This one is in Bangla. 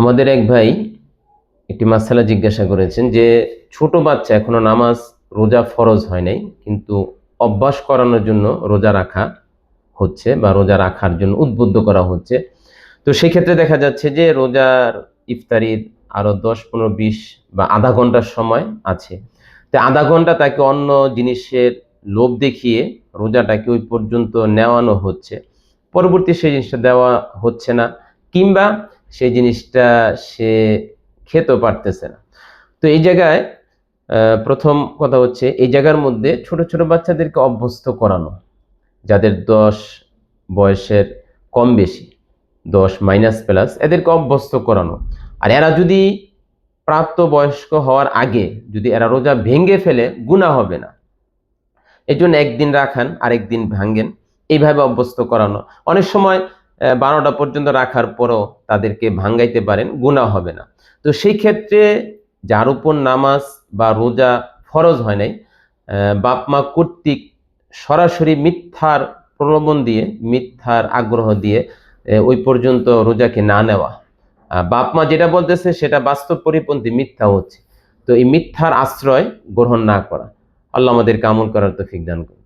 আমাদের এক ভাই একটি মাসালা জিজ্ঞাসা করেছেন যে ছোট বাচ্চা এখনো নামাজ রোজা ফরজ হয় নাই, কিন্তু অভ্যাস করানোর জন্য রোজা রাখা হচ্ছে বা রোজা রাখার জন্য উদ্বুদ্ধ করা হচ্ছে। তো সেই ক্ষেত্রে দেখা যাচ্ছে যে রোজার ইফতারির আরো 10, 15, 20 বা আধা ঘন্টার সময় আছে। তো আধা ঘন্টা তাকে অন্য জিনিসের লোভ দেখিয়ে রোজাটাকে ওই পর্যন্ত নেওয়ানো হচ্ছে, পরবর্তী সেই জিনিসটা দেওয়া হচ্ছে না, কিংবা সেই জিনিসটা সে খেতেও পারতেছে না। তো এই জায়গায় প্রথম কথা হচ্ছে এই জায়গার মধ্যে ছোট ছোট বাচ্চাদেরকে অভ্যস্ত করানো, যাদের 10 বয়সের কম বেশি, 10 মাইনাস প্লাস, এদেরকে অভ্যস্ত করানো। আর এরা যদি প্রাপ্ত বয়স্ক হওয়ার আগে যদি এরা রোজা ভেঙে ফেলে গুনাহ হবে না, এই জন্য একদিন রাখান আরেকদিন ভাঙ্গেন, এইভাবে অভ্যস্ত করানো। অনেক সময় 12টা পর্যন্ত রাখার পরও তাদেরকে ভাঙ্গাইতে পারেন, গুনাহ হবে না। তো সেই ক্ষেত্রে যার উপর নামাজ বা রোজা ফরজ হয় নাই, বাপ মা কর্তৃক সরাসরি মিথ্যার প্রলোভন দিয়ে, মিথ্যার আগ্রহ দিয়ে ওই পর্যন্ত রোজাকে না নেওয়া, বাপ মা যেটা বলতেছে সেটা বাস্তব পরিপন্থী মিথ্যা হচ্ছে, তো এই মিথ্যার আশ্রয় গ্রহণ না করা। আল্লাহ আমাদেরকে আমল করার তৌফিক দান করুন।